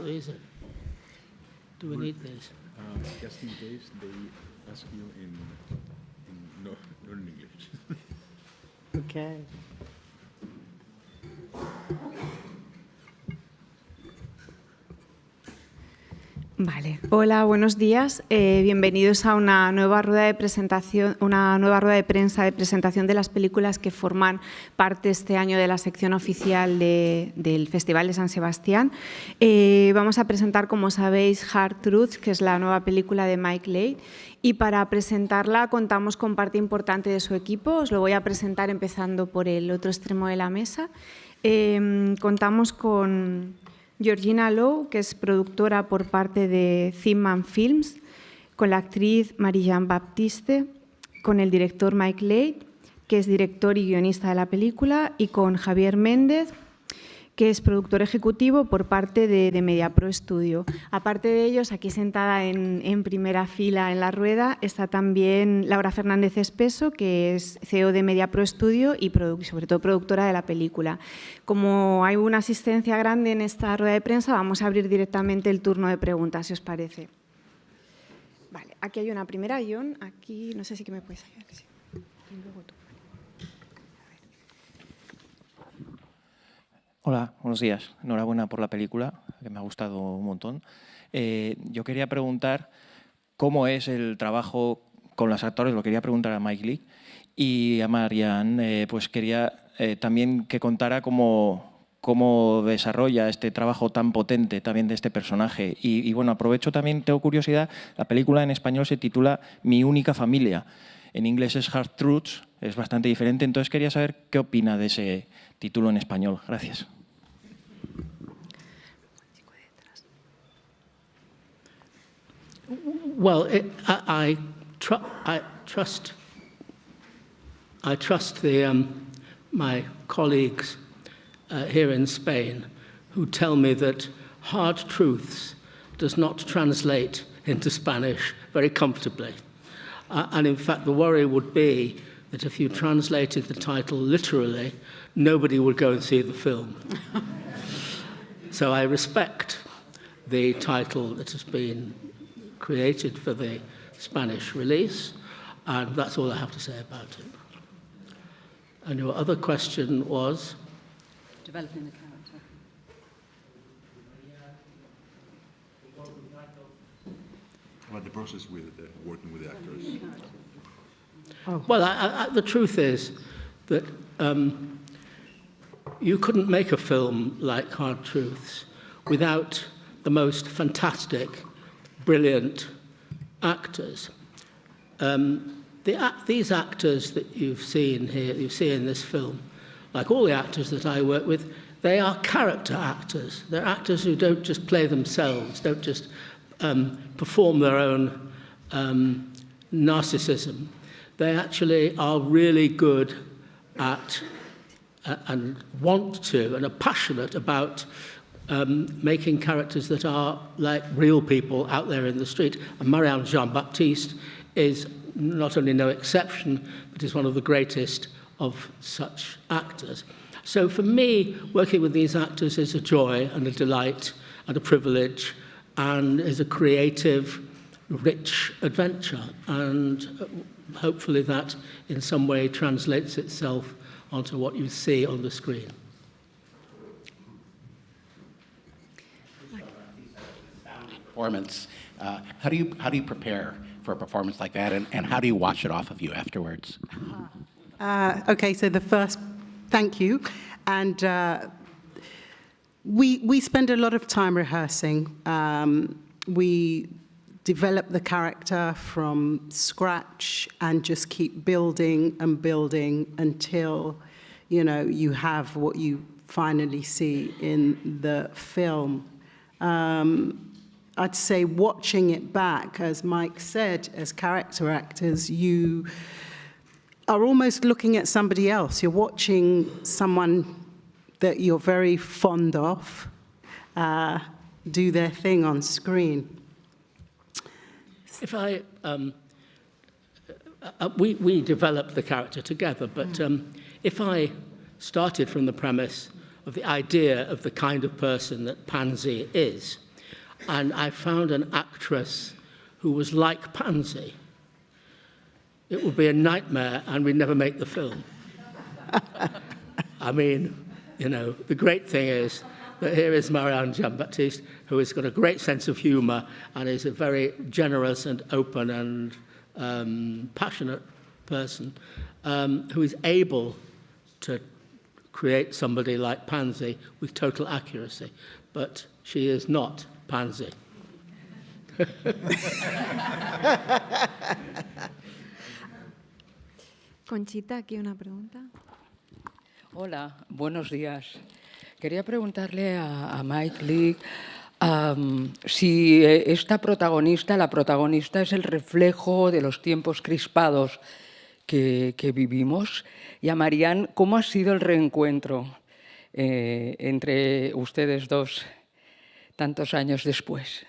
is it? Do we need this? Just in case they ask you in English. Okay. Vale. Hola, buenos días. Bienvenidos a una nueva rueda de presentación, una nueva rueda de prensa de presentación de las películas que forman parte este año de la sección oficial del Festival de San Sebastián. Vamos a presentar, como sabéis, Hard Truths, que es la nueva película de Mike LEIGH. Y para presentarla contamos con parte importante de su equipo. Os lo voy a presentar empezando por el otro extremo de la mesa. Contamos con GEORGINA, LOWE, que es productora por parte de JEAN Films, con la actriz MARIANNE, con el director Mike LEIGH, que es director y guionista de la película, y con Javier Méndez, que es productor ejecutivo por parte de MediaPro Studio. Aparte de ellos, aquí sentada en primera fila en la rueda, está también Laura Fernández Espeso, que es CEO de MediaPro Studio y sobre todo productora de la película. Como hay una asistencia grande en esta rueda de prensa, vamos a abrir directamente el turno de preguntas, si os parece. Vale, aquí hay una primera, John. Aquí, no sé si me puedes ayudar. Sí. Y luego tú. Hola, buenos días. Enhorabuena por la película, que me ha gustado un montón. Yo quería preguntar cómo es el trabajo con los actores, lo quería preguntar a Mike LEIGH y a Marianne, pues quería también que contara cómo desarrolla este trabajo tan potente también de este personaje. Y bueno, aprovecho también, tengo curiosidad, la película en español se titula Mi única familia. En inglés es Hard Truths, es bastante diferente, entonces quería saber qué opina de ese título en español. Gracias. Well, I trust my colleagues here in Spain who tell me that Hard Truths does not translate into Spanish very comfortably. And in fact, the worry would be that if you translated the title literally, nobody would go and see the film. So I respect the title that has been created for the Spanish release, and that's all I have to say about it. And your other question was? Developing the character. About the process with working with the actors. Oh. Well, the truth is that you couldn't make a film like Hard Truths without the most fantastic, brilliant actors. These actors that you've seen here, you see in this film, like all the actors that I work with, they are character actors. They're actors who don't just play themselves, don't just perform their own narcissism. They actually are really good at and want to and are passionate about making characters that are like real people out there in the street. And Marianne Jean-Baptiste is not only no exception, but is one of the greatest of such actors. So for me, working with these actors is a joy and a delight and a privilege and is a creative, rich adventure. And hopefully that in some way translates itself onto what you see on the screen. Performance. How do you prepare for a performance like that, and how do you wash it off of you afterwards? Okay, so the first, thank you. And we spend a lot of time rehearsing. We develop the character from scratch and just keep building and building until, you know, you have what you finally see in the film. I'd say watching it back, as Mike said, as character actors, you are almost looking at somebody else. You're watching someone that you're very fond of do their thing on screen. If I, we developed the character together, but if I started from the premise of the idea of the kind of person that Pansy is, and I found an actress who was like Pansy, it would be a nightmare and we'd never make the film. I mean, you know, the great thing is that here is Marianne JEAN-BAPTISTE, who has got a great sense of humour and is a very generous and open and passionate person, who is able to create somebody like Pansy with total accuracy. But she is not Pansy. Conchita, aquí una pregunta. Hola, buenos días. Quería preguntarle a Mike Leigh si esta protagonista, la protagonista, es el reflejo de los tiempos crispados que vivimos. Y a Marianne, ¿cómo ha sido el reencuentro entre ustedes dos tantos años después?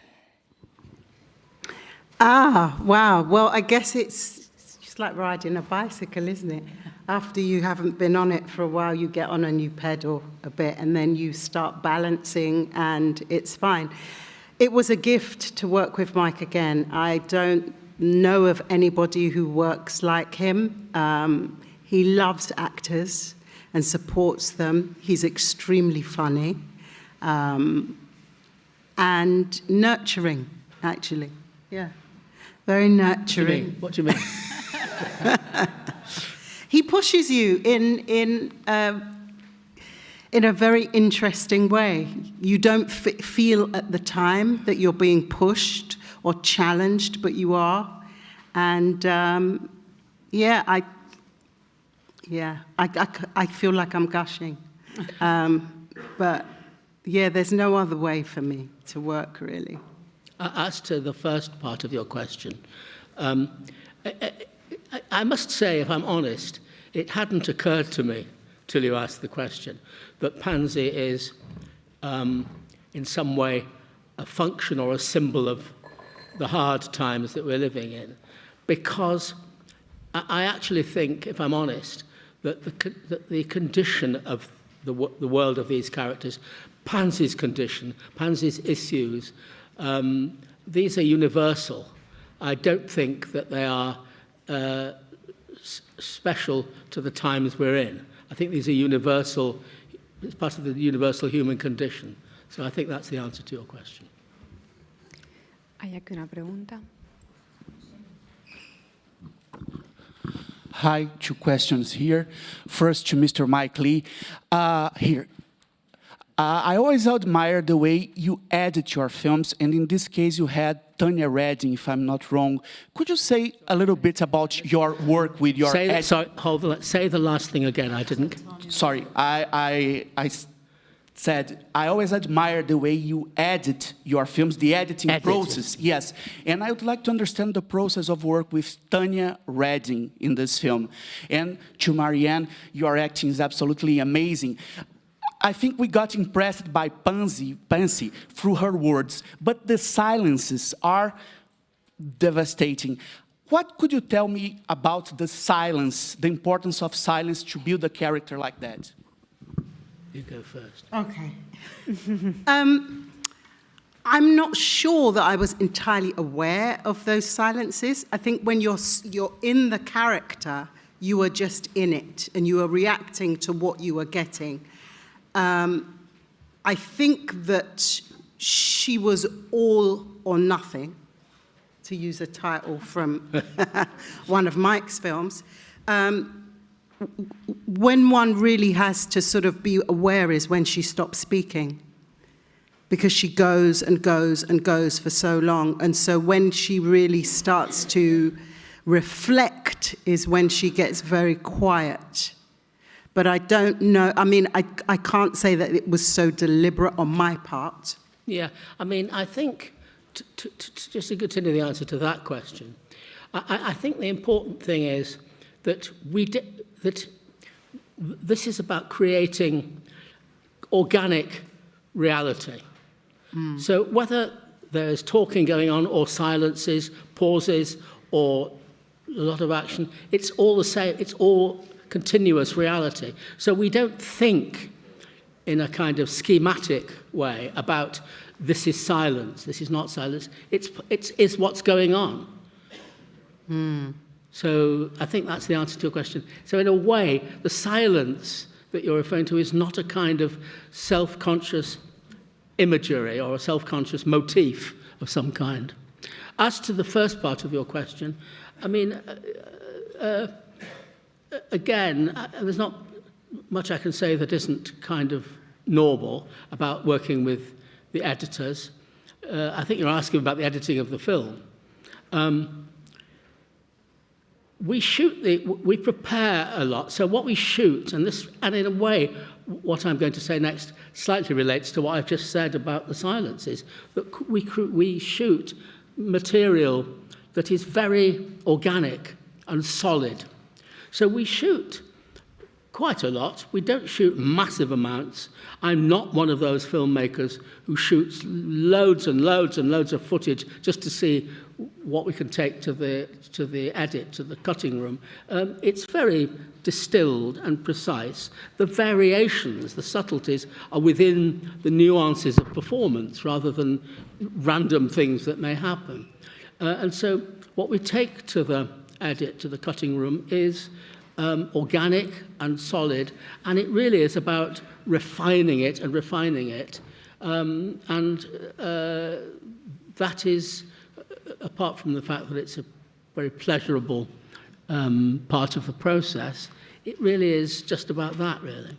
Ah, wow. Well, I guess it's just like riding a bicycle, isn't it? After you haven't been on it for a while, you get on and you pedal a bit, and then you start balancing, and it's fine. It was a gift to work with Mike again. I don't know of anybody who works like him. He loves actors and supports them. He's extremely funny and nurturing, actually. Yeah, very nurturing. What do you mean? He pushes you in a very interesting way. You don't feel at the time that you're being pushed or challenged, but you are. And I feel like I'm gushing. But yeah, there's no other way for me to work, really. As to the first part of your question, I must say, if I'm honest, it hadn't occurred to me till you asked the question that Pansy is, in some way, a function or a symbol of the hard times that we're living in. Because I actually think, if I'm honest, that the condition of the world of these characters, Pansy's condition, Pansy's issues, these are universal. I don't think that they are special to the times we're in. I think these are universal, it's part of the universal human condition. So I think that's the answer to your question. Hay aquí una pregunta. Hi, two questions here. First to Mr. Mike Leigh. Here. I always admire the way you edit your films, and in this case you had Tanya Redding, if I'm not wrong. Could you say a little bit about your work with your... Sorry, hold on. Say the last thing again. I didn't... Sorry, I said I always admire the way you edit your films, the editing process. Yes, and I would like to understand the process of work with Tanya Redding in this film. And to Marianne, your acting is absolutely amazing. I think we got impressed by Pansy through her words, but the silences are devastating. What could you tell me about the silence, the importance of silence to build a character like that? You go first. Okay. I'm not sure that I was entirely aware of those silences. I think when you're in the character, you are just in it, and you are reacting to what you are getting. I think that she was all or nothing, to use a title from one of Mike's films. When one really has to sort of be aware is when she stops speaking, because she goes and goes and goes for so long. And so when she really starts to reflect is when she gets very quiet. But I don't know, I mean, I can't say that it was so deliberate on my part. Yeah, I mean, I think, just to continue the answer to that question, I think the important thing is that that this is about creating organic reality. So whether there is talking going on or silences, pauses, or a lot of action, it's all the same, it's all continuous reality. So we don't think in a kind of schematic way about this is silence, this is not silence. It's what's going on. So I think that's the answer to your question. So in a way, the silence that you're referring to is not a kind of self-conscious imagery or a self-conscious motif of some kind. As to the first part of your question, I mean, again, there's not much I can say that isn't kind of normal about working with the editors. I think you're asking about the editing of the film. We prepare a lot. So what we shoot, and in a way, what I'm going to say next slightly relates to what I've just said about the silences, that we shoot material that is very organic and solid. So we shoot quite a lot. We don't shoot massive amounts. I'm not one of those filmmakers who shoots loads and loads and loads of footage just to see what we can take to the edit, to the cutting room. It's very distilled and precise. The variations, the subtleties, are within the nuances of performance rather than random things that may happen. And so what we take to the edit, to the cutting room, is organic and solid, and it really is about refining it and refining it. That is, apart from the fact that it's a very pleasurable part of the process, it really is just about that, really.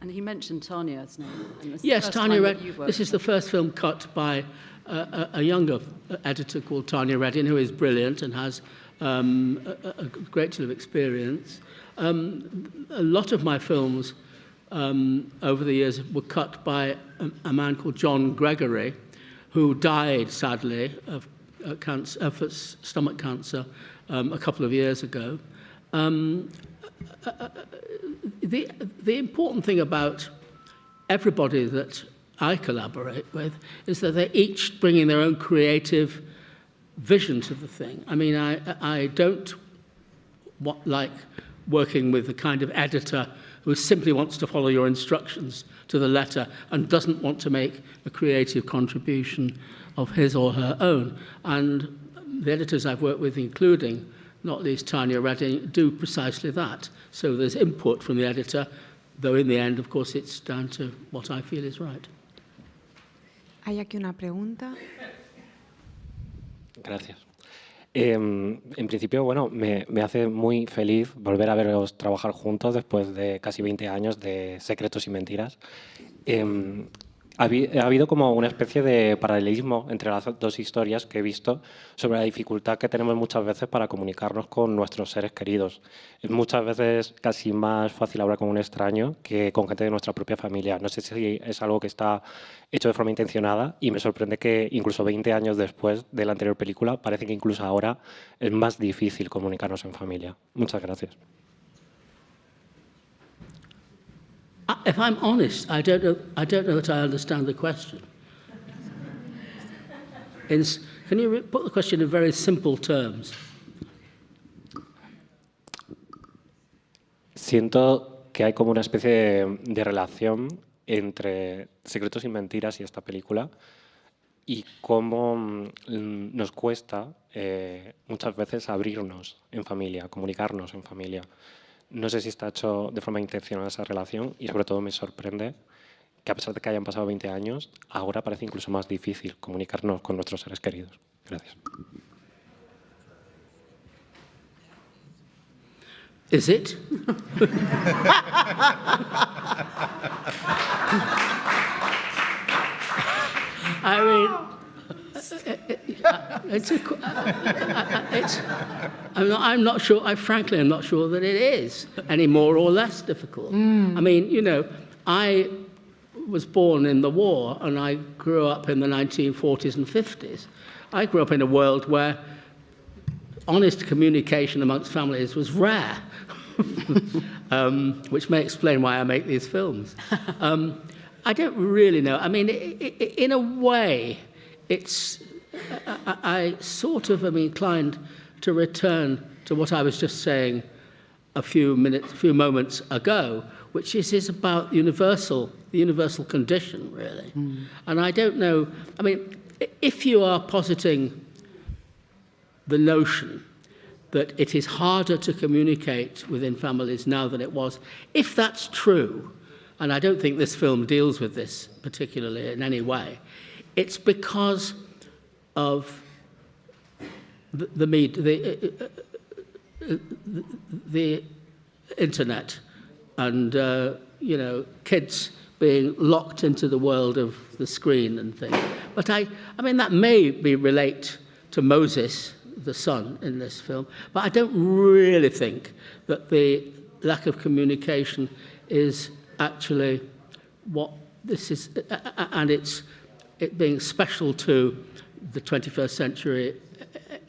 And he mentioned Tanya's name. Yes, Tanya Reddin. This is the first film cut by a younger editor called Tanya Reddin, who is brilliant and has a great deal of experience. A lot of my films over the years were cut by a man called John Gregory, who died, sadly, of stomach cancer a couple of years ago. The important thing about everybody that I collaborate with is that they're each bringing their own creative vision to the thing. I mean, I don't like working with the kind of editor who simply wants to follow your instructions to the letter and doesn't want to make a creative contribution of his or her own. And the editors I've worked with, including not least Tanya Redding, do precisely that. So there's input from the editor, though in the end, of course, it's down to what I feel is right. Hay aquí una pregunta. Gracias. En principio, bueno, me hace muy feliz volver a veros trabajar juntos después de casi 20 años de Secretos y Mentiras. Ha habido como una especie de paralelismo entre las dos historias que he visto sobre la dificultad que tenemos muchas veces para comunicarnos con nuestros seres queridos. Es muchas veces casi más fácil hablar con un extraño que con gente de nuestra propia familia. No sé si es algo que está hecho de forma intencionada y me sorprende que incluso 20 años después de la anterior película parece que incluso ahora es más difícil comunicarnos en familia. Muchas gracias. If I'm honest, I don't know that I understand the question. Can you put the question in very simple terms? Siento que hay como una especie de relación entre Secretos y Mentiras y esta película y cómo nos cuesta muchas veces abrirnos en familia, comunicarnos en familia. No sé si está hecho de forma intencional esa relación y sobre todo me sorprende que a pesar de que hayan pasado 20 años, ahora parece incluso más difícil comunicarnos con nuestros seres queridos. Gracias. Is it? I mean, I'm not sure, frankly, I'm not sure that it is any more or less difficult. I mean, you know, I was born in the war and I grew up in the 1940s and 50s. I grew up in a world where honest communication amongst families was rare, which may explain why I make these films. I don't really know. I mean, in a way, I sort of am inclined to return to what I was just saying a few moments ago, which is about the universal condition, really. And I don't know, I mean, if you are positing the notion that it is harder to communicate within families now than it was, if that's true, and I don't think this film deals with this particularly in any way, it's because of the internet and you know, kids being locked into the world of the screen and things. But I mean, that may relate to Moses, the son in this film, but I don't really think that the lack of communication is actually what this is, and it being special to the 21st century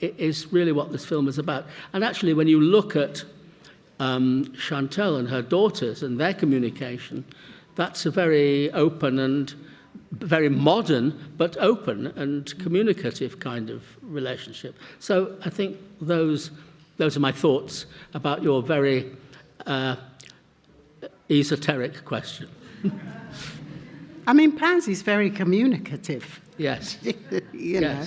is really what this film is about. And actually, when you look at Chantal and her daughters and their communication, that's a very open and very modern, but open and communicative kind of relationship. So I think those are my thoughts about your very esoteric question. I mean, Pansy's very communicative. Yes. You know.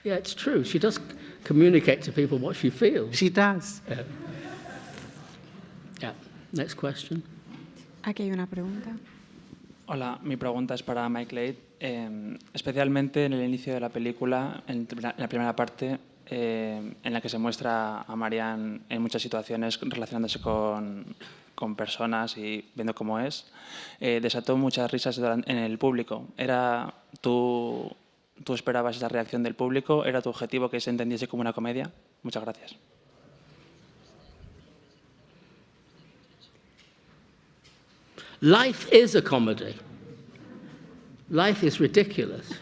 Yeah, it's true. She does communicate to people what she feels. She does. Yeah. Next question. Aquí hay una pregunta. Hola, mi pregunta es para Mike Leigh. Especialmente en el inicio de la película, en la primera parte, en la que se muestra a Marianne en muchas situaciones relacionándose con personas y viendo cómo es, desató muchas risas en el público. ¿Tú esperabas esa reacción del público? ¿Era tu objetivo que se entendiese como una comedia? Muchas gracias. Life is a comedy. Life is ridiculous.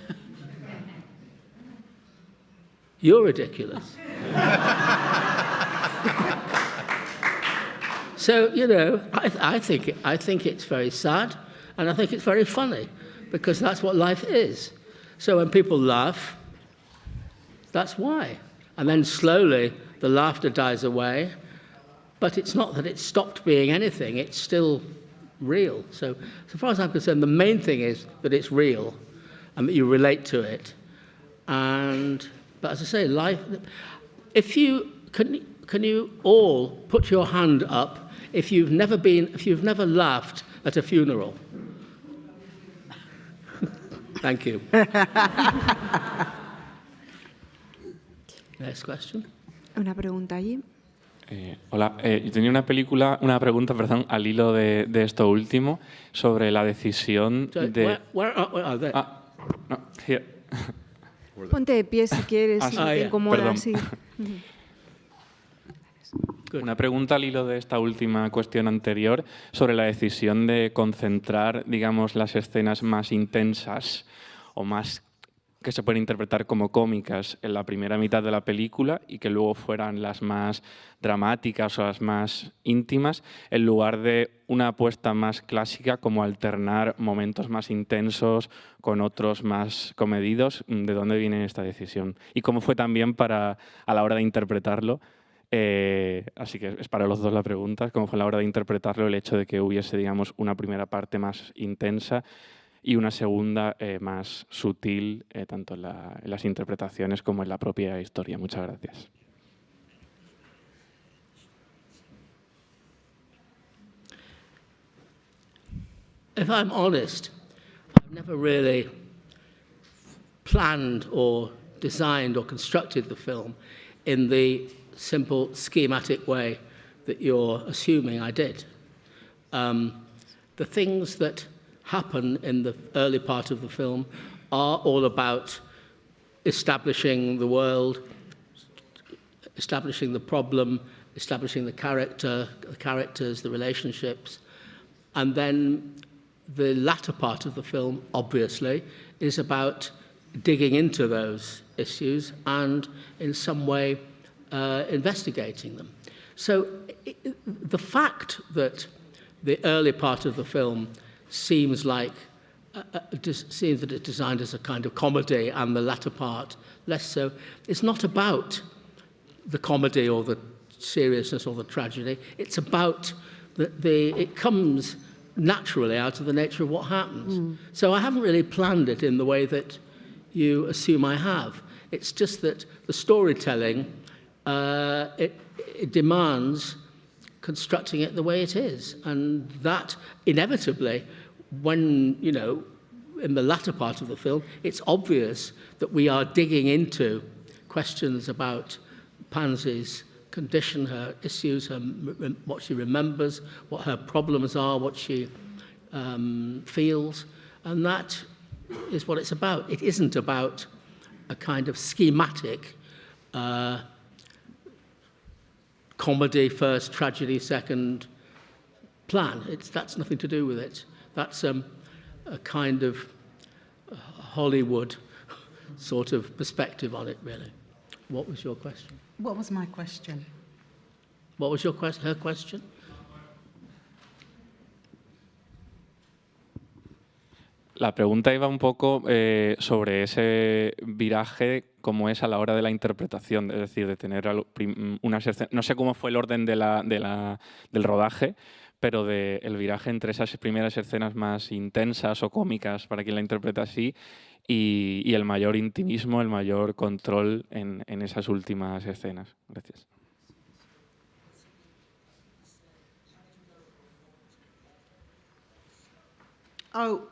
You're ridiculous. So, you know, I think it's very sad, and I think it's very funny, because that's what life is. So when people laugh, that's why. And then slowly the laughter dies away, but it's not that it's stopped being anything, it's still real. So far as I'm concerned, the main thing is that it's real and that you relate to it. But as I say, life. Can you all put your hand up if you've never laughed at a funeral? Thank you. Next question. Una pregunta allí. Hola, yo tenía una pregunta, perdón, al hilo de esto último, sobre la decisión de... No, here. Ponte de pie si quieres, si te incomoda. Sí. Una pregunta al hilo de esta última cuestión anterior sobre la decisión de concentrar, digamos, las escenas más intensas o más que se pueden interpretar como cómicas en la primera mitad de la película y que luego fueran las más dramáticas o las más íntimas, en lugar de una apuesta más clásica como alternar momentos más intensos con otros más comedidos. ¿De dónde viene esta decisión? Y cómo fue también a la hora de interpretarlo. Así que es para los dos la pregunta, cómo fue a la hora de interpretarlo el hecho de que hubiese, digamos, una primera parte más intensa y una segunda más sutil, tanto en las interpretaciones como en la propia historia. Muchas gracias. If I'm honest, I've never really planned or designed or constructed the film in the simple schematic way that you're assuming I did. The things that happen in the early part of the film are all about establishing the world, establishing the problem, establishing the characters, the relationships. And then the latter part of the film, obviously, is about digging into those issues and in some way investigating them. So the fact that the early part of the film seems that it's designed as a kind of comedy and the latter part less so, it's not about the comedy or the seriousness or the tragedy. It's about it comes naturally out of the nature of what happens. So I haven't really planned it in the way that you assume I have. It's just that the storytelling, it demands constructing it the way it is. And that inevitably, when, you know, in the latter part of the film, it's obvious that we are digging into questions about Pansy's condition, her issues, what she remembers, what her problems are, what she feels. And that is what it's about. It isn't about a kind of schematic comedy first, tragedy second plan. That's nothing to do with it. That's a kind of Hollywood sort of perspective on it, really. What was your question? What was my question? What was your her question? La pregunta iba un poco sobre ese viraje, cómo es a la hora de la interpretación, es decir, de tener unas escenas. No sé cómo fue el orden del rodaje, pero del viraje entre esas primeras escenas más intensas o cómicas, para quien la interpreta así, y el mayor intimismo, el mayor control en esas últimas escenas. Gracias. Oh,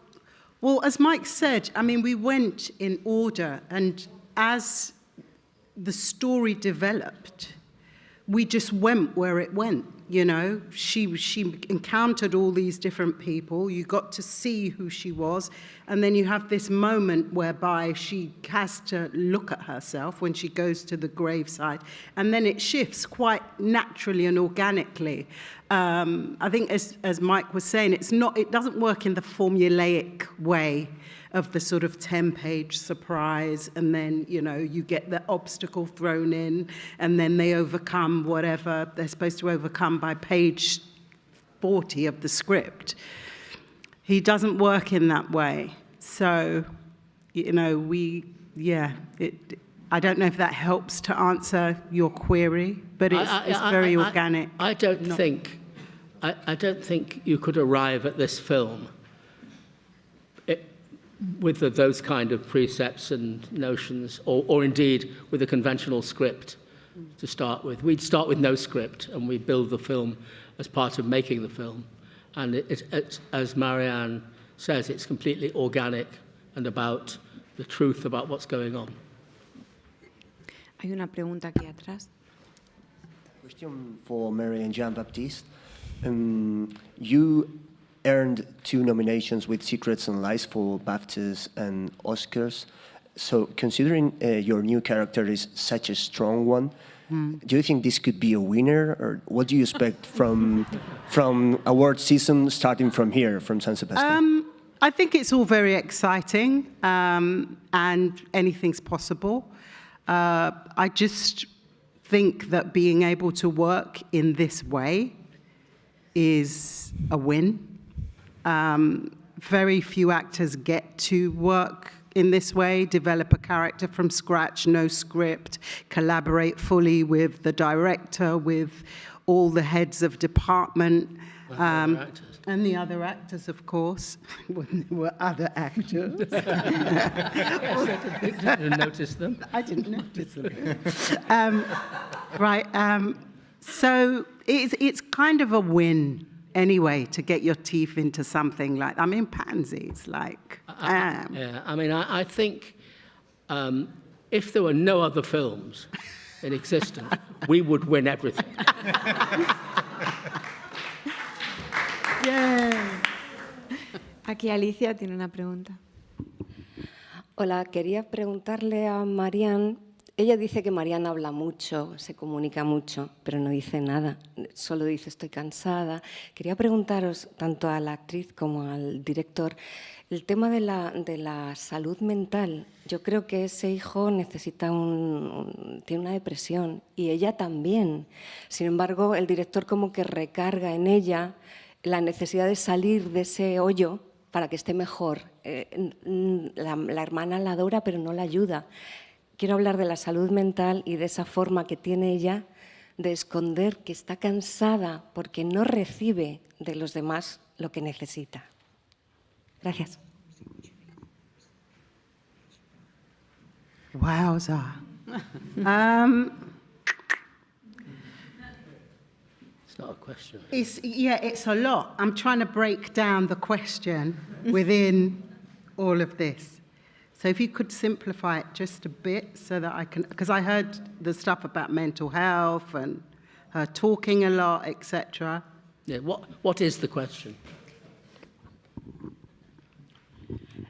well, as Mike said, I mean, we went in order, and as the story developed, we just went where it went, you know. She encountered all these different people. You got to see who she was, and then you have this moment whereby she has to look at herself when she goes to the graveside, and then it shifts quite naturally and organically. I think, as Mike was saying, it doesn't work in the formulaic way of the sort of 10-page surprise, and then, you know, you get the obstacle thrown in, and then they overcome whatever they're supposed to overcome by page 40 of the script. He doesn't work in that way. So, you know, I don't know if that helps to answer your query, but it's very organic. I don't think you could arrive at this film with those kind of precepts and notions, or indeed with a conventional script to start with. We'd start with no script, and we build the film as part of making the film. And it's, as Marianne says, it's completely organic and about the truth about what's going on. Hay una pregunta aquí atrás. Question for Marianne Jean-Baptiste. You earned 2 nominations with Secrets and Lies for BAFTAs and Oscars. So considering your new character is such a strong one, do you think this could be a winner? Or what do you expect from award season starting from here, from San Sebastian? I think it's all very exciting, and anything's possible. I just think that being able to work in this way is a win. Very few actors get to work in this way, develop a character from scratch, no script, collaborate fully with the director, with all the heads of department, and the other actors, of course. When there were other actors. I didn't notice them. I didn't notice them. So it's kind of a win anyway to get your teeth into something like, I mean, Pansy's like, Yeah, I mean, I think if there were no other films in existence, we would win everything. Yeah. Aquí Alicia tiene una pregunta. Hola, quería preguntarle a Marianne. Ella dice que Marianne habla mucho, se comunica mucho, pero no dice nada. Solo dice estoy cansada. Quería preguntaros, tanto a la actriz como al director, el tema de la salud mental. Yo creo que ese hijo necesita tiene una depresión y ella también. Sin embargo, el director como que recarga en ella la necesidad de salir de ese hoyo para que esté mejor. La hermana la adora, pero no la ayuda. Quiero hablar de la salud mental y de esa forma que tiene ella de esconder que está cansada porque no recibe de los demás lo que necesita. Gracias. Wowza. It's not a question. It's a lot. I'm trying to break down the question within all of this. So if you could simplify it just a bit so that I can, because I heard the stuff about mental health and her talking a lot, etc. Yeah, what is the question?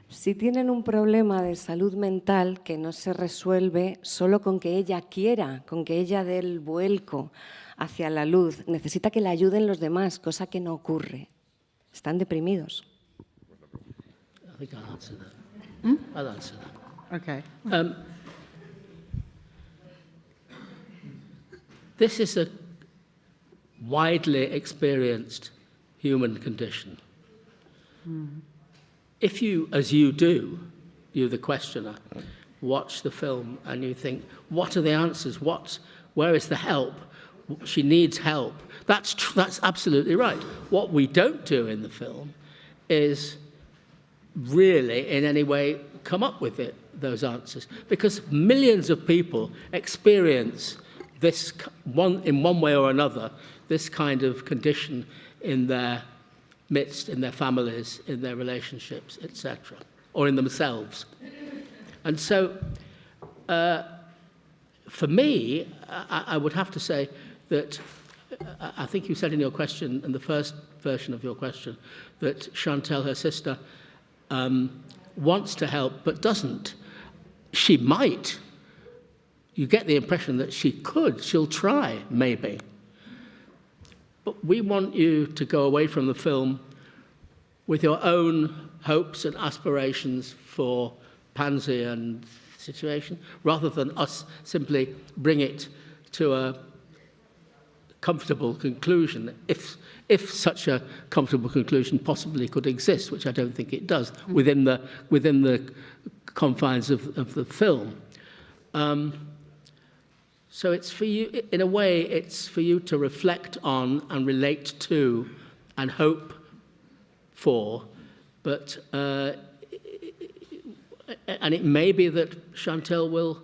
Si tienen un problema de salud mental que no se resuelve solo con que ella quiera, con que ella dé el vuelco hacia la luz, necesita que le ayuden los demás, cosa que no ocurre. Están deprimidos. I think I'll answer that. I'll answer that. Okay. This is a widely experienced human condition. If you, as you do, you the questioner, watch the film and you think, what are the answers? Where is the help? She needs help. That's absolutely right. What we don't do in the film is really in any way come up with those answers, because millions of people experience this in one way or another, this kind of condition in their midst, in their families, in their relationships, etc., or in themselves. And so for me, I would have to say that I think you said in your question, in the first version of your question, that Chantal, her sister, wants to help but doesn't. She might. You get the impression that she could. She'll try, maybe. But we want you to go away from the film with your own hopes and aspirations for Pansy and situation, rather than us simply bring it to a comfortable conclusion, if such a comfortable conclusion possibly could exist, which I don't think it does, within the confines of the film. So it's for you, in a way, it's for you to reflect on and relate to and hope for, but and it may be that Chantal will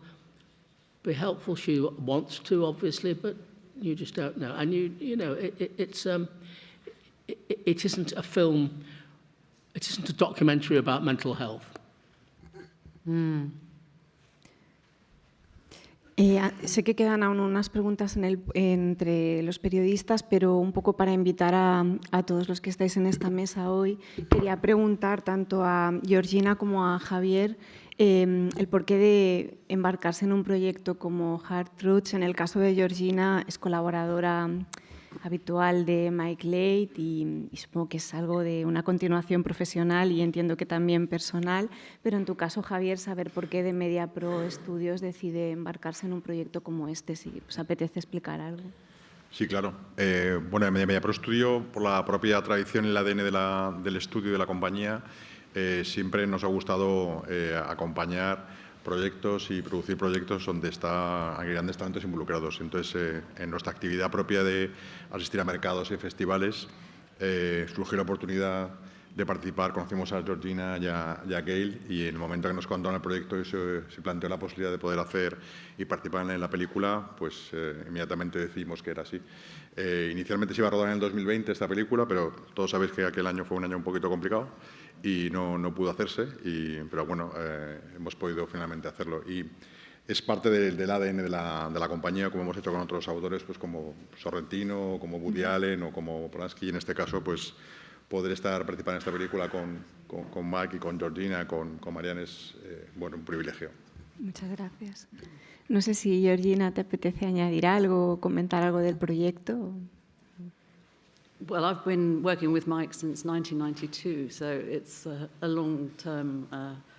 be helpful. She wants to, obviously, but you just don't know. And you know, it isn't a film. It isn't a documentary about mental health. Sé que quedan aún unas preguntas entre los periodistas, pero un poco para invitar a todos los que estáis en esta mesa hoy, quería preguntar tanto a Georgina como a Javier el porqué de embarcarse en un proyecto como Hard Truths. En el caso de Georgina, es colaboradora habitual de Mike Leigh y supongo que es algo de una continuación profesional y entiendo que también personal, pero en tu caso, Javier, saber por qué de Media Pro Studios decide embarcarse en un proyecto como este, si os apetece explicar algo. Sí, claro. Bueno, en Media Pro Studio, por la propia tradición y el ADN del estudio y de la compañía, siempre nos ha gustado acompañar proyectos y producir proyectos donde hay grandes talentos involucrados. Entonces, en nuestra actividad propia de asistir a mercados y festivales, surgió la oportunidad de participar. Conocimos a Georgina y a Gail, y en el momento que nos contaron el proyecto y se planteó la posibilidad de poder hacer y participar en la película, pues inmediatamente decidimos que era así. Inicialmente se iba a rodar en el 2020 esta película, pero todos sabéis que aquel año fue un año un poquito complicado y no pudo hacerse, pero bueno, hemos podido finalmente hacerlo. Y es parte del ADN de la compañía, como hemos hecho con otros autores, pues como Sorrentino, como Woody Allen o como Polanski, y en este caso, pues poder participar en esta película con Mike y con Georgina, con Marianne, es bueno, un privilegio. Muchas gracias. No sé si, Georgina, te apetece añadir algo o comentar algo del proyecto. Well, I've been working with Mike since 1992, so it's a long-term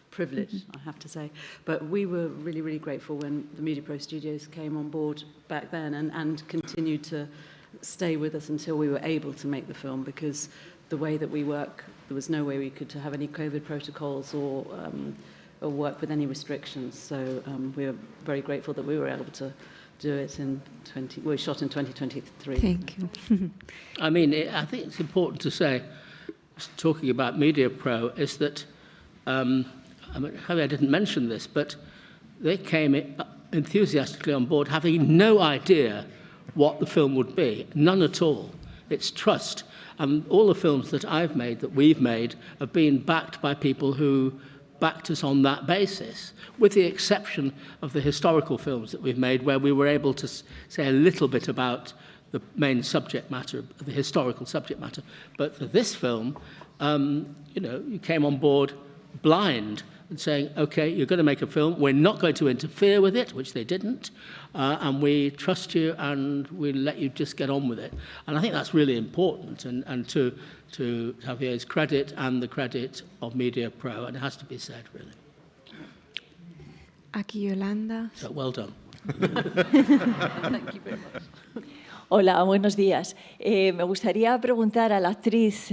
privilege, I have to say. But we were really, really grateful when the Media Pro Studios came on board back then and continued to stay with us until we were able to make the film, because the way that we work, there was no way we could have any COVID protocols or work with any restrictions. So we're very grateful that we were able to do it in we shot in 2023. Thank you. I mean, I think it's important to say, talking about Media Pro, is that, I mean, I didn't mention this, but they came enthusiastically on board having no idea what the film would be, none at all. It's trust. And all the films that I've made, that we've made, have been backed by people who backed us on that basis, with the exception of the historical films that we've made, where we were able to say a little bit about the main subject matter, the historical subject matter. But for this film, you know, you came on board blind and saying, okay, you're going to make a film, we're not going to interfere with it, which they didn't, and we trust you and we'll let you just get on with it. And I think that's really important, and to Javier's credit and the credit of Media Pro, and it has to be said, really. Aquí Yolanda. So well done. Thank you very much. Hola, buenos días. Me gustaría preguntar a la actriz,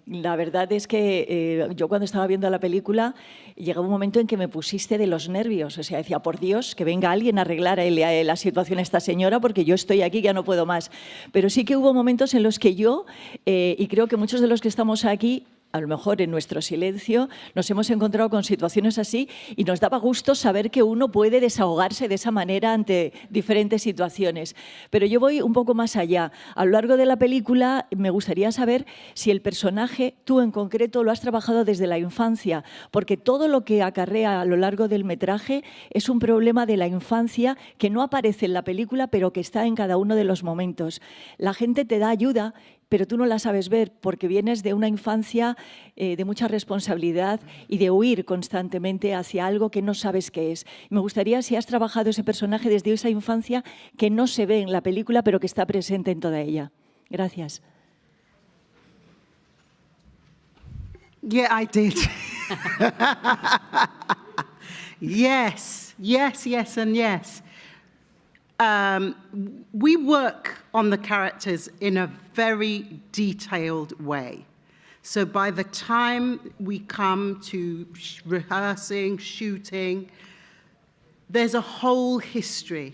la verdad es que yo cuando estaba viendo la película llegó un momento en que me pusiste de los nervios, o sea, decía, por Dios, que venga alguien a arreglar la situación a esta señora porque yo estoy aquí, ya no puedo más. Pero sí que hubo momentos en los que yo, y creo que muchos de los que estamos aquí, a lo mejor en nuestro silencio nos hemos encontrado con situaciones así y nos daba gusto saber que uno puede desahogarse de esa manera ante diferentes situaciones. Pero yo voy un poco más allá. A lo largo de la película me gustaría saber si el personaje, tú en concreto, lo has trabajado desde la infancia, porque todo lo que acarrea a lo largo del metraje es un problema de la infancia que no aparece en la película, pero que está en cada uno de los momentos. La gente te da ayuda, pero tú no la sabes ver porque vienes de una infancia de mucha responsabilidad y de huir constantemente hacia algo que no sabes qué es. Me gustaría si has trabajado ese personaje desde esa infancia que no se ve en la película, pero que está presente en toda ella. Gracias. Yeah, I did. Yes, yes, yes, and yes. We work on the characters in a very detailed way. So by the time we come to rehearsing, shooting, there's a whole history.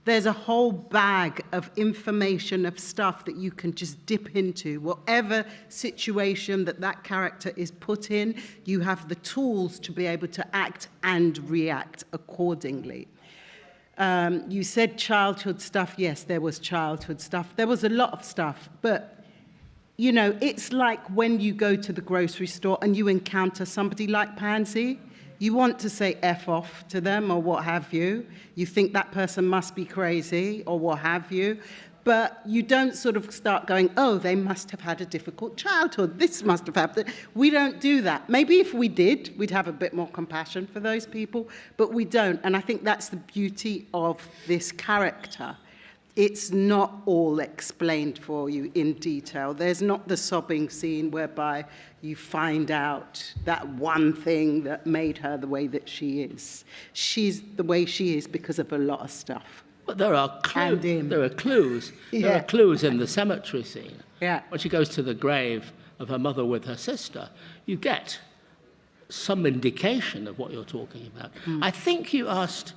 There's a whole bag of information, of stuff that you can just dip into. Whatever situation that character is put in, you have the tools to be able to act and react accordingly. You said childhood stuff. Yes, there was childhood stuff. There was a lot of stuff. But, you know, it's like when you go to the grocery store and you encounter somebody like Pansy. You want to say F off to them or what have you. You think that person must be crazy or what have you. But you don't sort of start going, oh, they must have had a difficult childhood. This must have happened. We don't do that. Maybe if we did, we'd have a bit more compassion for those people, but we don't. And I think that's the beauty of this character. It's not all explained for you in detail. There's not the sobbing scene whereby you find out that one thing that made her the way that she is. She's the way she is because of a lot of stuff. But there are clues. There are clues. Yeah. There are clues in the cemetery scene. Yeah. When she goes to the grave of her mother with her sister, you get some indication of what you're talking about. I think you asked,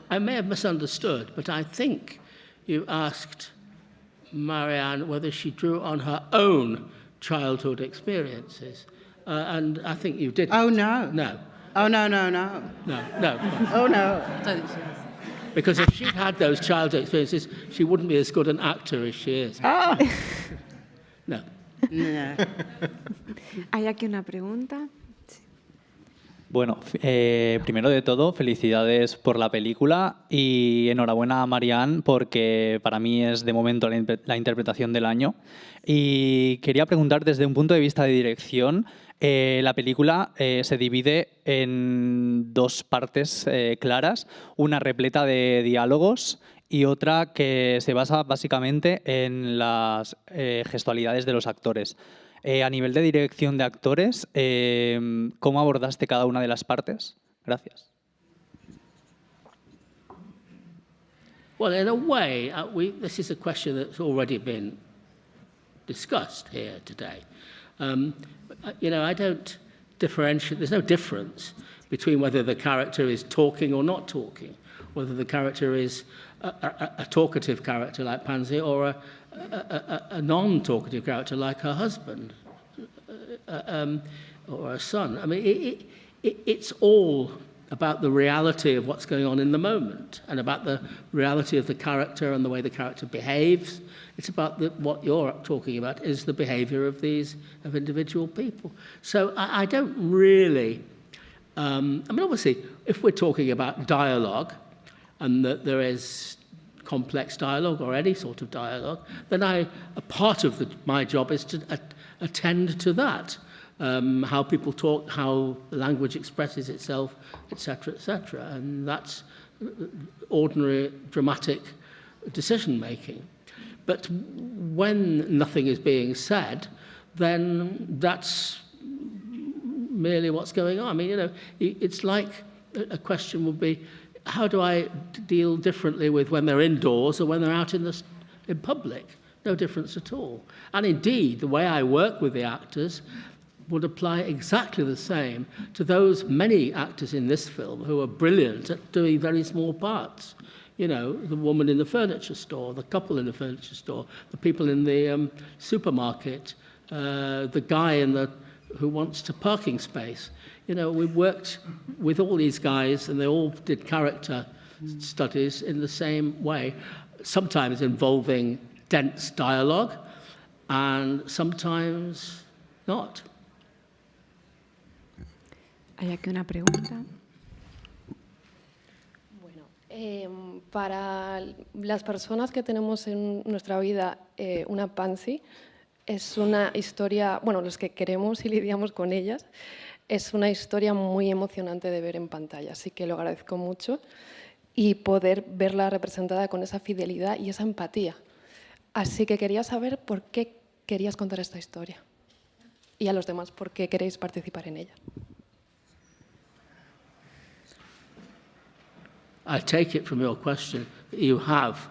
I may have misunderstood, but I think you asked Marianne whether she drew on her own childhood experiences. And I think you didn't. Oh, no. No. Oh, no, no, no. No, no. Oh, no. I don't think she is. Because if she'd had those childhood experiences, she wouldn't be as good an actor as she is. Oh. No. No. ¿Hay aquí una pregunta? Bueno, primero de todo, felicidades por la película y enhorabuena a Marianne porque para mí es de momento la interpretación del año. Y quería preguntar desde un punto de vista de dirección, la película se divide en dos partes claras, una repleta de diálogos y otra que se basa básicamente en las gestualidades de los actores. A nivel de dirección de actores, ¿cómo abordaste cada una de las partes? Gracias. Well, in a way, this is a question that's already been discussed here today. You know, I don't differentiate. There's no difference between whether the character is talking or not talking, whether the character is a talkative character like Pansy or a non-talkative character like her husband or her son. I mean, it's all about the reality of what's going on in the moment and about the reality of the character and the way the character behaves. It's about what you're talking about is the behaviour of individual people. So I don't really... I mean, obviously, if we're talking about dialogue and that there is complex dialogue or any sort of dialogue, then a part of my job is to attend to that. How people talk, how language expresses itself, etc., etc. And that's ordinary dramatic decision-making. But when nothing is being said, then that's merely what's going on. I mean, you know, it's like a question would be, how do I deal differently with when they're indoors or when they're out in public? No difference at all. And indeed, the way I work with the actors would apply exactly the same to those many actors in this film who are brilliant at doing very small parts. You know, the woman in the furniture store, the couple in the furniture store, the people in the supermarket, the guy who wants a parking space. You know, we worked with all these guys and they all did character studies in the same way, sometimes involving dense dialogue and sometimes not. Hay aquí una pregunta. Para las personas que tenemos en nuestra vida una Pansy, es una historia, bueno, los que queremos y lidiamos con ellas, es una historia muy emocionante de ver en pantalla, así que lo agradezco mucho y poder verla representada con esa fidelidad y esa empatía. Así que quería saber por qué querías contar esta historia y a los demás por qué queréis participar en ella. I take it from your question that you have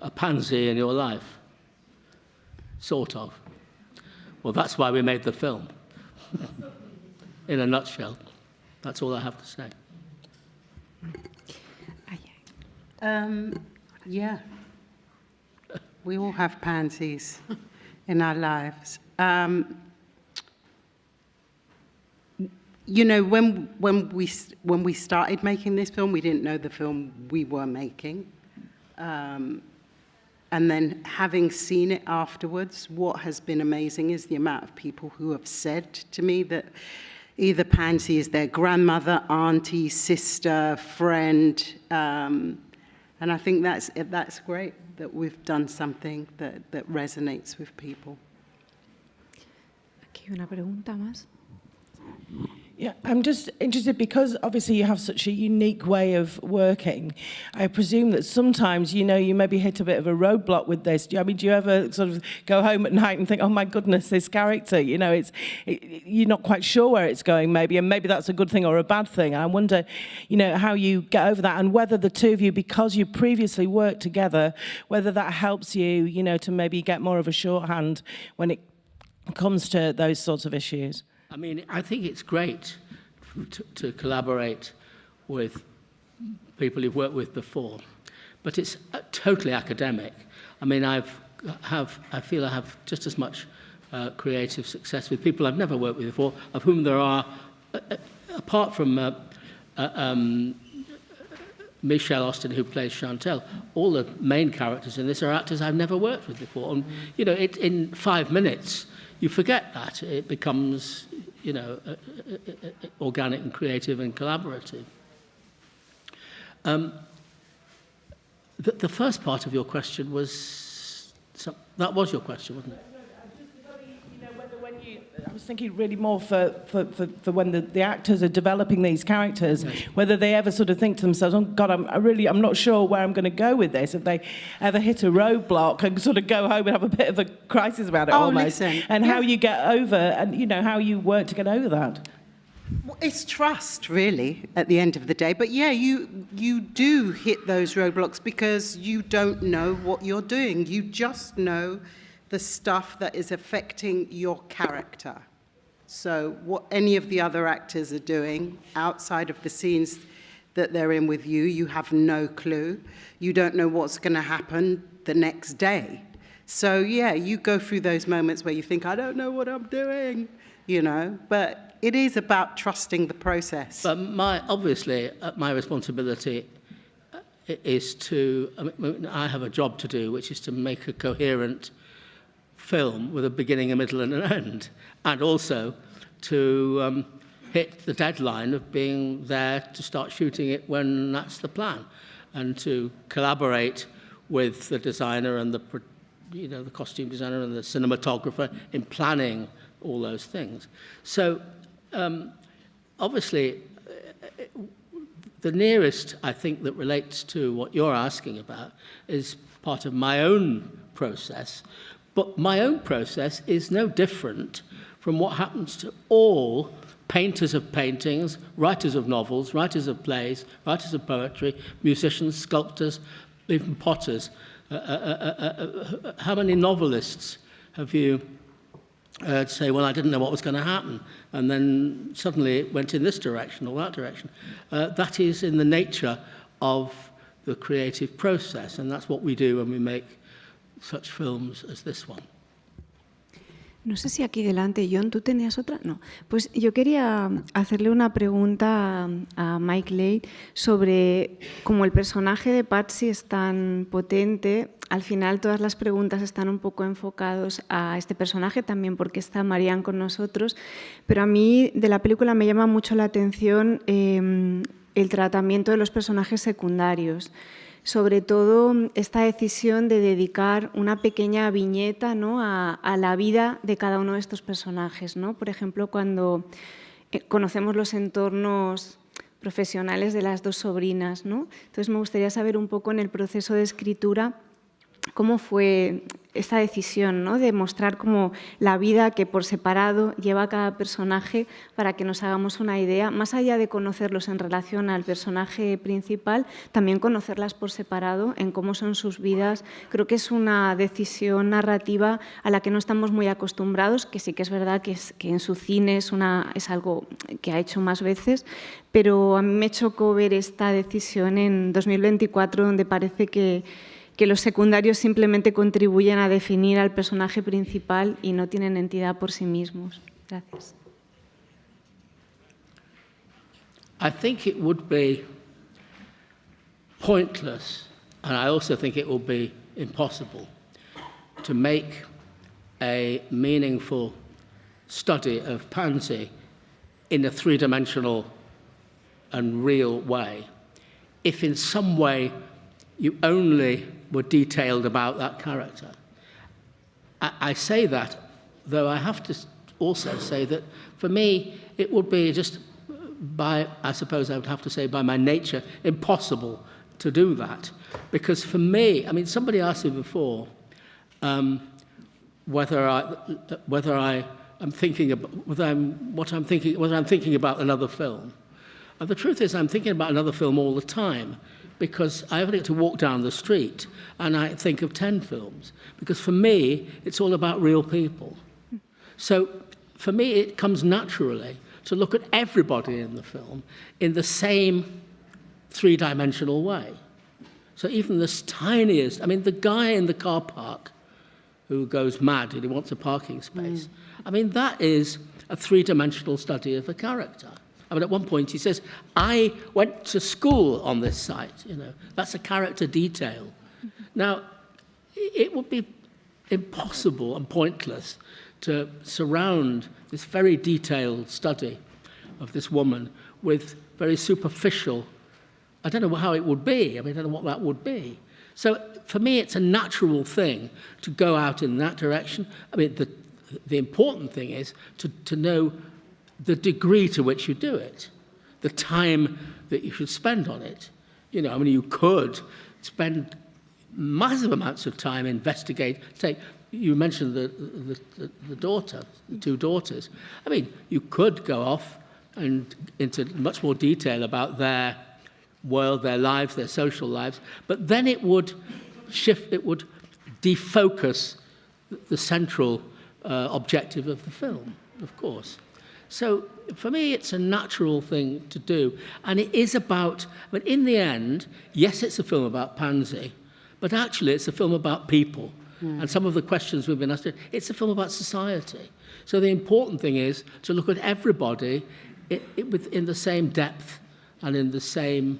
a Pansy in your life, sort of. Well, that's why we made the film. In a nutshell, that's all I have to say. Yeah, we all have pansies in our lives. You know, when we started making this film, we didn't know the film we were making. And then having seen it afterwards, what has been amazing is the amount of people who have said to me that either Pansy is their grandmother, auntie, sister, friend. And I think that's great that we've done something that resonates with people. Aquí una pregunta más. Yeah, I'm just interested because obviously you have such a unique way of working. I presume that sometimes, you know, you maybe hit a bit of a roadblock with this. I mean, do you ever sort of go home at night and think, oh my goodness, this character, you know, you're not quite sure where it's going maybe, and maybe that's a good thing or a bad thing. I wonder, you know, how you get over that and whether the two of you, because you previously worked together, whether that helps you, you know, to maybe get more of a shorthand when it comes to those sorts of issues. I mean, I think it's great to collaborate with people you've worked with before, but it's totally academic. I mean, I feel I have just as much creative success with people I've never worked with before, of whom there are, apart from Michelle Austin, who plays Chantel, all the main characters in this are actors I've never worked with before. And, you know, in 5 minutes, you forget that. It becomes, you know, organic and creative and collaborative. The first part of your question was, that was your question, wasn't it? I was thinking really more for when the actors are developing these characters, yes. Whether they ever sort of think to themselves, oh God, I'm not sure where I'm going to go with this. If they ever hit a roadblock and sort of go home and have a bit of a crisis about it almost. Listen. And how you get over, and you know, how you work to get over that. Well, it's trust, really, at the end of the day. But yeah, you do hit those roadblocks because you don't know what you're doing. You just know the stuff that is affecting your character. So what any of the other actors are doing outside of the scenes, that they're in with you. You have no clue. You don't know what's going to happen the next day. So, yeah, you go through those moments where you think, I don't know what I'm doing, you know, but it is about trusting the process. But obviously, my responsibility is to, I have a job to do, which is to make a coherent film with a beginning, a middle and an end, and also to hit the deadline of being there to start shooting it when that's the plan, and to collaborate with the designer and the costume designer and the cinematographer in planning all those things. So obviously, the nearest, I think, that relates to what you're asking about is part of my own process. But my own process is no different from what happens to all painters of paintings, writers of novels, writers of plays, writers of poetry, musicians, sculptors, even potters. How many novelists have you say, well, I didn't know what was going to happen, and then suddenly it went in this direction or that direction? That is in the nature of the creative process, and that's what we do when we make such films as this one. No sé si aquí delante, John, ¿tú tenías otra? No. Pues yo quería hacerle una pregunta a Mike Leigh sobre cómo el personaje de Patsy es tan potente. Al final todas las preguntas están un poco enfocados a este personaje, también porque está Marianne con nosotros, pero a mí de la película me llama mucho la atención el tratamiento de los personajes secundarios. Sobre todo esta decisión de dedicar una pequeña viñeta, ¿no?, a la vida de cada uno de estos personajes, ¿no? Por ejemplo, cuando conocemos los entornos profesionales de las dos sobrinas, ¿no? Entonces me gustaría saber un poco en el proceso de escritura cómo fue esta decisión, ¿no?, de mostrar como la vida que por separado lleva cada personaje para que nos hagamos una idea, más allá de conocerlos en relación al personaje principal, también conocerlas por separado en cómo son sus vidas. Creo que es una decisión narrativa a la que no estamos muy acostumbrados, que sí que es verdad que en su cine es algo que ha hecho más veces, pero a mí me chocó ver esta decisión en 2024, donde parece que los secundarios simplemente contribuyen a definir al personaje principal y no tienen entidad por sí mismos. Gracias. I think it would be pointless, and I also think it would be impossible, to make a meaningful study of Pansy in a three-dimensional and real way if in some way you only were detailed about that character. I say that, though I have to also say that for me it would be just by, I suppose I would have to say by my nature, impossible to do that. Because for me, I mean, somebody asked me before whether I'm thinking about another film. And the truth is I'm thinking about another film all the time, because I only get to walk down the street and I think of 10 films. Because for me, it's all about real people. So for me, it comes naturally to look at everybody in the film in the same three-dimensional way. So even this tiniest, I mean, the guy in the car park who goes mad and he wants a parking space, I mean, that is a three-dimensional study of a character. I mean, at one point he says, I went to school on this site, you know. That's a character detail. Now, it would be impossible and pointless to surround this very detailed study of this woman with very superficial, I don't know how it would be, I mean, I don't know what that would be. So for me, it's a natural thing to go out in that direction. I mean, the important thing is to know the degree to which you do it, the time that you should spend on it. You know, I mean, you could spend massive amounts of time you mentioned the daughter, the two daughters. I mean, you could go off and into much more detail about their world, their lives, their social lives, but then it would shift, it would defocus the central objective of the film, of course. So for me, it's a natural thing to do. And it is about, but in the end, yes, it's a film about Pansy, but actually it's a film about people. And some of the questions we've been asked, it's a film about society. So the important thing is to look at everybody in the same depth and in the same,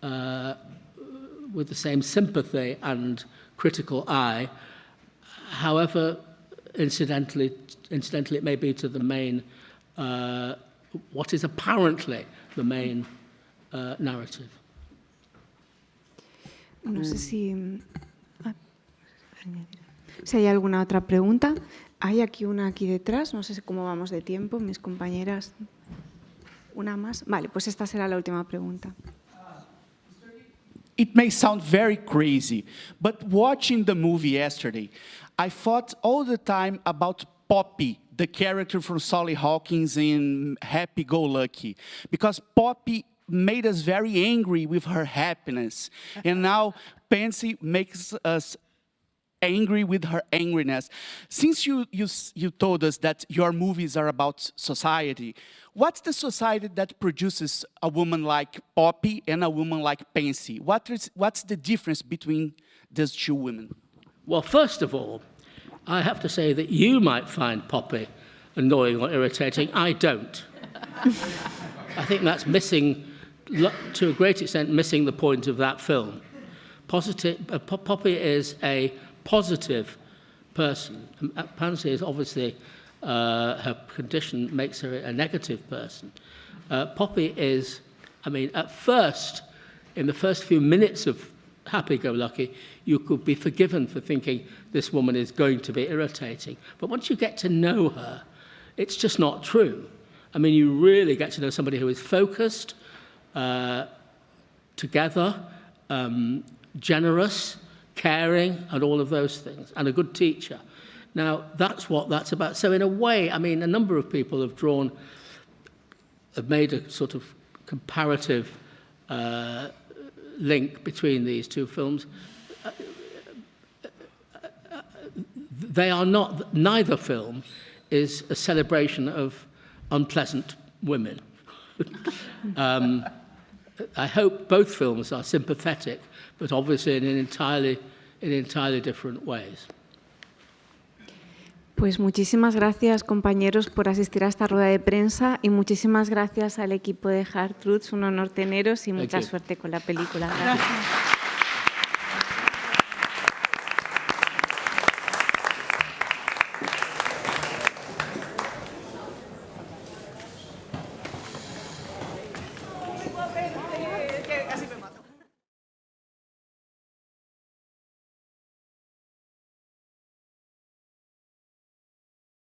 with the same sympathy and critical eye, however incidentally it may be to the main, what is apparently the main narrative. No sé si hay alguna otra pregunta. Hay aquí una aquí detrás, no sé cómo vamos de tiempo, mis compañeras. Una más. Vale, pues esta será la última pregunta. It may sound very crazy, but watching the movie yesterday, I thought all the time about Poppy, the character from Sally Hawkins in Happy Go Lucky, because Poppy made us very angry with her happiness, and now Pansy makes us angry with her angriness. Since you told us that your movies are about society, what's the society that produces a woman like Poppy and a woman like Pansy? What's the difference between these two women? Well, first of all, I have to say that you might find Poppy annoying or irritating. I don't. I think that's missing, to a great extent, missing the point of that film. Poppy is a positive person. Pansy is obviously, her condition makes her a negative person. Poppy is, I mean, at first, in the first few minutes of Happy-Go-Lucky, you could be forgiven for thinking this woman is going to be irritating. But once you get to know her, it's just not true. I mean, you really get to know somebody who is focused, together, generous, caring, and all of those things, and a good teacher. Now, that's what that's about. So in a way, I mean, a number of people have made a sort of comparative link between these two films. They are not, neither film is a celebration of unpleasant women. I hope both films are sympathetic, but obviously in entirely different ways. Pues muchísimas gracias, compañeros, por asistir a esta rueda de prensa y muchísimas gracias al equipo de Hard Truths. Un honor teneros y mucha suerte con la película. Gracias.